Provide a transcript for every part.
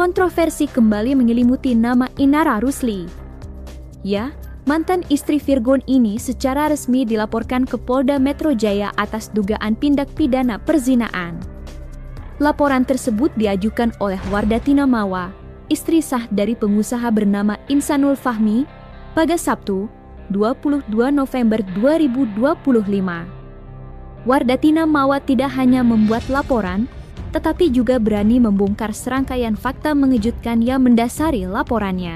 kontroversi kembali menyelimuti nama Inara Rusli. Ya, mantan istri Virgon ini secara resmi dilaporkan ke Polda Metro Jaya atas dugaan tindak pidana perzinaan. Laporan tersebut diajukan oleh Wardatina Mawa, istri sah dari pengusaha bernama Insanul Fahmi, pada Sabtu, 22 November 2025. Wardatina Mawa tidak hanya membuat laporan, tetapi juga berani membongkar serangkaian fakta mengejutkan yang mendasari laporannya.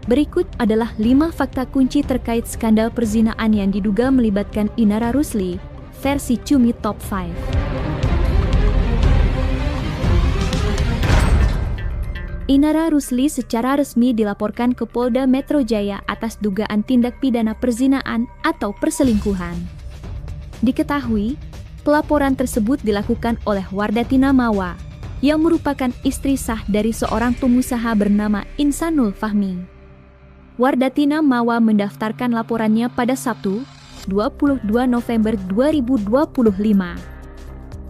Berikut adalah 5 fakta kunci terkait skandal perzinaan yang diduga melibatkan Inara Rusli, versi Cumi Top 5. Inara Rusli secara resmi dilaporkan ke Polda Metro Jaya atas dugaan tindak pidana perzinaan atau perselingkuhan. Diketahui, pelaporan tersebut dilakukan oleh Wardatina Mawa, yang merupakan istri sah dari seorang pengusaha bernama Insanul Fahmi. Wardatina Mawa mendaftarkan laporannya pada Sabtu, 22 November 2025.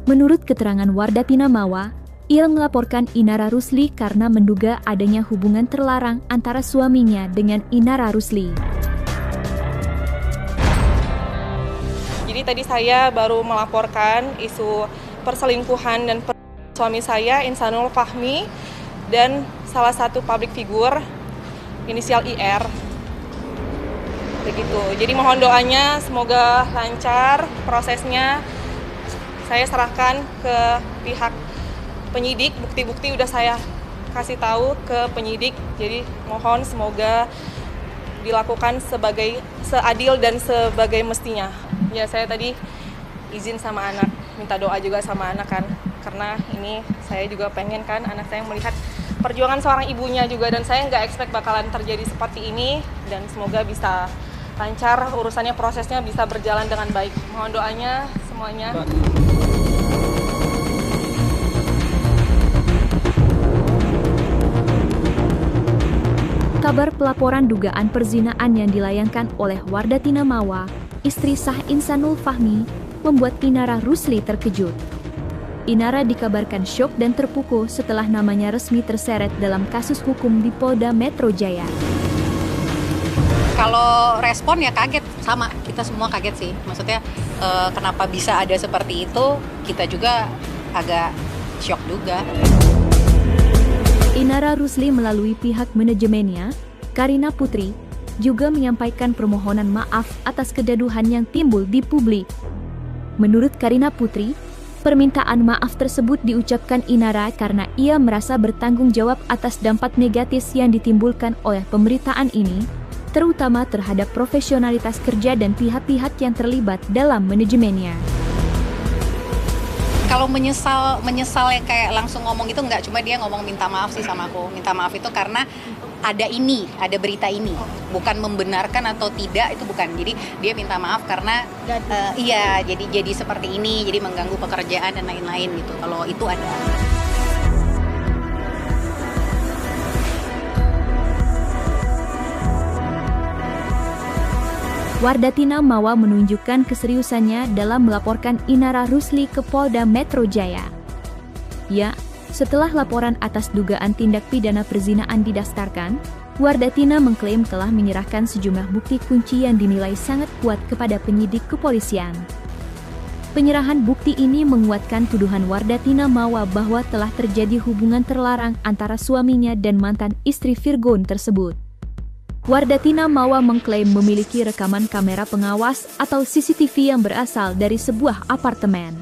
Menurut keterangan Wardatina Mawa, ia melaporkan Inara Rusli karena menduga adanya hubungan terlarang antara suaminya dengan Inara Rusli. Jadi tadi saya baru melaporkan isu perselingkuhan dan suami saya, Insanul Fahmi, dan salah satu public figure, inisial IR. Begitu. Jadi mohon doanya semoga lancar prosesnya. Saya serahkan ke pihak penyidik, bukti-bukti udah saya kasih tahu ke penyidik. Jadi mohon semoga dilakukan sebagai seadil dan sebagai mestinya. Ya, saya tadi izin sama anak, minta doa juga sama anak kan, karena ini saya juga pengen kan anak saya melihat perjuangan seorang ibunya juga, dan saya nggak expect bakalan terjadi seperti ini, dan semoga bisa lancar urusannya, prosesnya bisa berjalan dengan baik. Mohon doanya semuanya. Kabar pelaporan dugaan perzinaan yang dilayangkan oleh Wardatina Mawa, istri sah Insanul Fahmi, membuat Inara Rusli terkejut. Inara dikabarkan syok dan terpukul setelah namanya resmi terseret dalam kasus hukum di Polda Metro Jaya. Kalau respon ya kaget, sama kita semua kaget sih. Maksudnya kenapa bisa ada seperti itu, kita juga agak syok juga. Inara Rusli melalui pihak manajemennya, Karina Putri, juga menyampaikan permohonan maaf atas kegaduhan yang timbul di publik. Menurut Karina Putri, permintaan maaf tersebut diucapkan Inara karena ia merasa bertanggung jawab atas dampak negatif yang ditimbulkan oleh pemberitaan ini, terutama terhadap profesionalitas kerja dan pihak-pihak yang terlibat dalam manajemennya. Kalau menyesal yang kayak langsung ngomong itu enggak, cuma dia ngomong minta maaf sih sama aku. Minta maaf itu karena ada berita ini, bukan membenarkan atau tidak, itu bukan. Jadi dia minta maaf karena jadi seperti ini, jadi mengganggu pekerjaan dan lain-lain gitu. Kalau itu ada. Wardatina Mawa menunjukkan keseriusannya dalam melaporkan Inara Rusli ke Polda Metro Jaya. Ya, setelah laporan atas dugaan tindak pidana perzinaan didaftarkan, Wardatina mengklaim telah menyerahkan sejumlah bukti kunci yang dinilai sangat kuat kepada penyidik kepolisian. Penyerahan bukti ini menguatkan tuduhan Wardatina Mawa bahwa telah terjadi hubungan terlarang antara suaminya dan mantan istri Virgon tersebut. Wardatina Mawa mengklaim memiliki rekaman kamera pengawas atau CCTV yang berasal dari sebuah apartemen.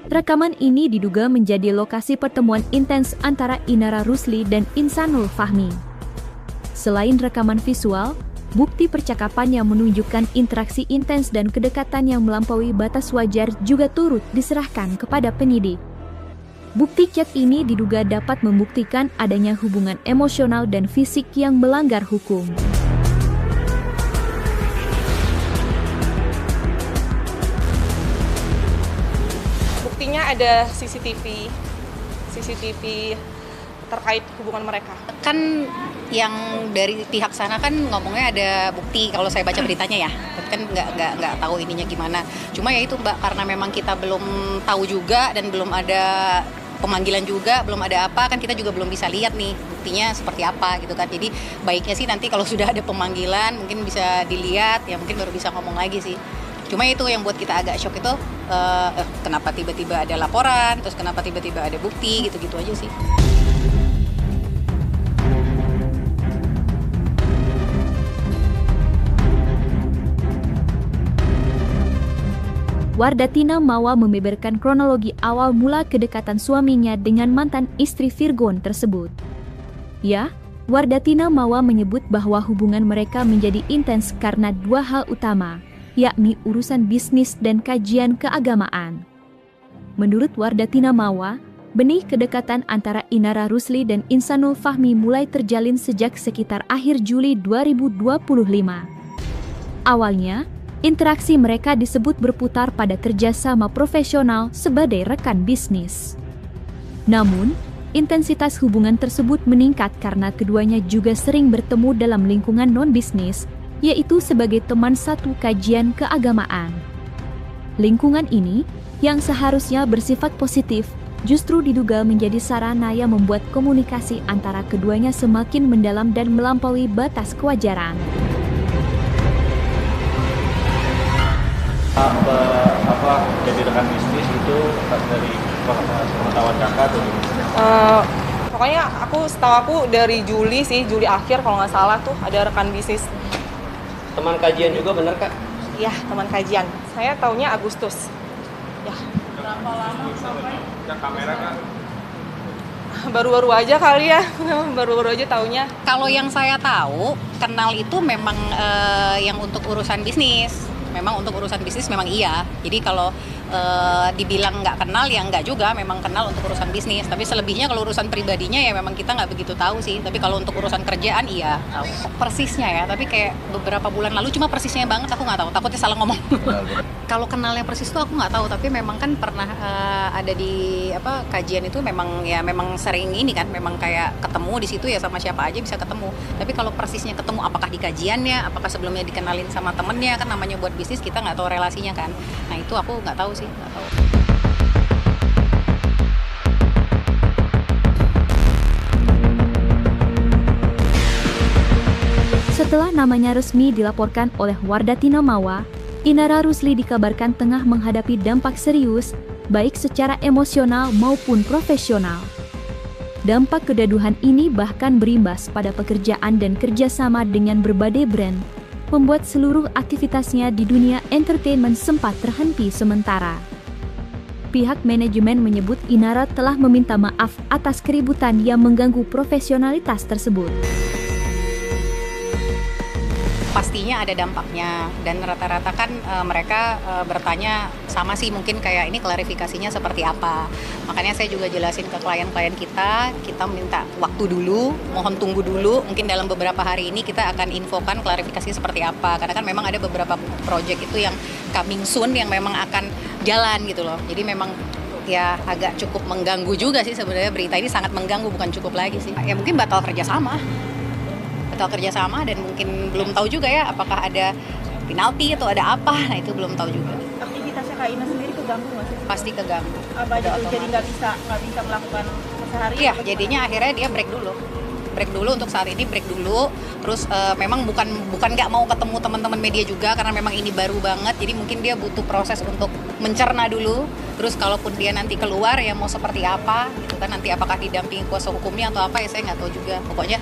Rekaman ini diduga menjadi lokasi pertemuan intens antara Inara Rusli dan Insanul Fahmi. Selain rekaman visual, bukti percakapan yang menunjukkan interaksi intens dan kedekatan yang melampaui batas wajar juga turut diserahkan kepada penyidik. Bukti chat ini diduga dapat membuktikan adanya hubungan emosional dan fisik yang melanggar hukum. Buktinya ada CCTV terkait hubungan mereka. Kan yang dari pihak sana kan ngomongnya ada bukti, kalau saya baca beritanya ya, kan nggak tahu ininya gimana. Cuma ya itu Mbak, karena memang kita belum tahu juga dan belum ada pemanggilan juga, belum ada apa, kan kita juga belum bisa lihat nih buktinya seperti apa gitu kan. Jadi baiknya sih nanti kalau sudah ada pemanggilan mungkin bisa dilihat, ya mungkin baru bisa ngomong lagi sih. Cuma itu yang buat kita agak shock itu, kenapa tiba-tiba ada laporan, terus kenapa tiba-tiba ada bukti, gitu-gitu aja sih. Wardatina Mawa membeberkan kronologi awal mula kedekatan suaminya dengan mantan istri Virgon tersebut. Ya, Wardatina Mawa menyebut bahwa hubungan mereka menjadi intens karena dua hal utama, yakni urusan bisnis dan kajian keagamaan. Menurut Wardatina Mawa, benih kedekatan antara Inara Rusli dan Insanul Fahmi mulai terjalin sejak sekitar akhir Juli 2025. Awalnya, interaksi mereka disebut berputar pada kerjasama profesional sebagai rekan bisnis. Namun, intensitas hubungan tersebut meningkat karena keduanya juga sering bertemu dalam lingkungan non-bisnis, yaitu sebagai teman satu kajian keagamaan. Lingkungan ini, yang seharusnya bersifat positif, justru diduga menjadi sarana yang membuat komunikasi antara keduanya semakin mendalam dan melampaui batas kewajaran. Jadi rekan bisnis itu dari pengetahuan kakak atau pokoknya setahu aku dari Juli akhir kalau nggak salah tuh ada rekan bisnis. teman kajian juga benar kak? Iya, teman kajian. Saya taunya Agustus. Ya. Berapa lama sampai yang kamera kak? Baru-baru aja kali ya, baru-baru aja taunya. Kalau yang saya tahu, kenal itu memang yang untuk urusan bisnis. Memang untuk urusan bisnis memang iya. Jadi kalau dibilang nggak kenal ya nggak juga, memang kenal untuk urusan bisnis. Tapi selebihnya kalau urusan pribadinya ya memang kita nggak begitu tahu sih. Tapi kalau untuk urusan kerjaan iya tahu. Persisnya ya, tapi kayak beberapa bulan lalu, cuma persisnya banget aku nggak tahu. Takutnya salah ngomong. Kalau kenalnya persis tuh aku nggak tahu. Tapi memang kan pernah ada di kajian itu memang sering ini kan, memang kayak ketemu di situ ya sama siapa aja bisa ketemu. Tapi kalau persisnya ketemu, apakah di kajiannya, apakah sebelumnya dikenalin sama temennya, kan namanya buat bisnis kita nggak tahu relasinya kan. Nah itu aku nggak tahu sih. Setelah namanya resmi dilaporkan oleh Wardatina Mawa, Inara Rusli dikabarkan tengah menghadapi dampak serius, baik secara emosional maupun profesional. Dampak kegaduhan ini bahkan berimbas pada pekerjaan dan kerjasama dengan berbagai brand, membuat seluruh aktivitasnya di dunia entertainment sempat terhenti sementara. Pihak manajemen menyebut Inara telah meminta maaf atas keributan yang mengganggu profesionalitas tersebut. Pastinya ada dampaknya, dan rata-rata kan mereka bertanya sama sih, mungkin kayak ini klarifikasinya seperti apa. Makanya saya juga jelasin ke klien-klien kita minta waktu dulu, mohon tunggu dulu, mungkin dalam beberapa hari ini kita akan infokan klarifikasi seperti apa. Karena kan memang ada beberapa project itu yang coming soon yang memang akan jalan gitu loh. Jadi memang ya agak cukup mengganggu juga sih sebenarnya, berita ini sangat mengganggu, bukan cukup lagi sih. Ya mungkin batal kerjasama dan mungkin belum tahu juga ya apakah ada penalti atau ada apa, nah itu belum tahu juga. Aktivitasnya Kak Ina sendiri keganggu nggak sih? Pasti keganggu. Apa jadi nggak bisa melakukan sehari? Iya, jadinya akhirnya dia break dulu untuk saat ini, break dulu. Terus memang bukan nggak mau ketemu teman-teman media juga, karena memang ini baru banget, jadi mungkin dia butuh proses untuk mencerna dulu. Terus kalaupun dia nanti keluar ya mau seperti apa gitu kan, nanti apakah didampingi kuasa hukumnya atau apa ya saya nggak tahu juga. Pokoknya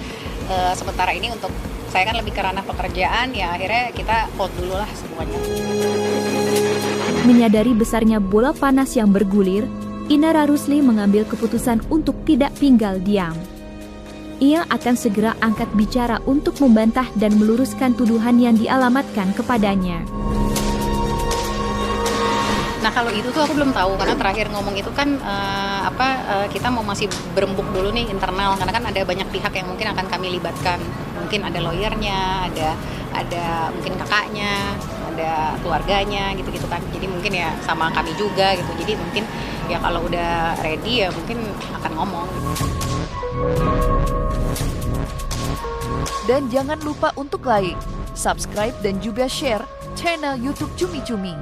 sementara ini untuk saya kan lebih ke ranah pekerjaan, ya akhirnya kita hold dulu lah semuanya. Menyadari besarnya bola panas yang bergulir, Inara Rusli mengambil keputusan untuk tidak tinggal diam. Ia akan segera angkat bicara untuk membantah dan meluruskan tuduhan yang dialamatkan kepadanya. Nah kalau itu tuh aku belum tahu, karena terakhir ngomong itu kan kita mau masih berembuk dulu nih internal, karena kan ada banyak pihak yang mungkin akan kami libatkan. Mungkin ada lawyernya, ada mungkin kakaknya, ada keluarganya gitu-gitu kan. Jadi mungkin ya sama kami juga gitu. Jadi mungkin ya kalau udah ready ya mungkin akan ngomong. Dan jangan lupa untuk like, subscribe dan juga share channel YouTube Cumi Cumi.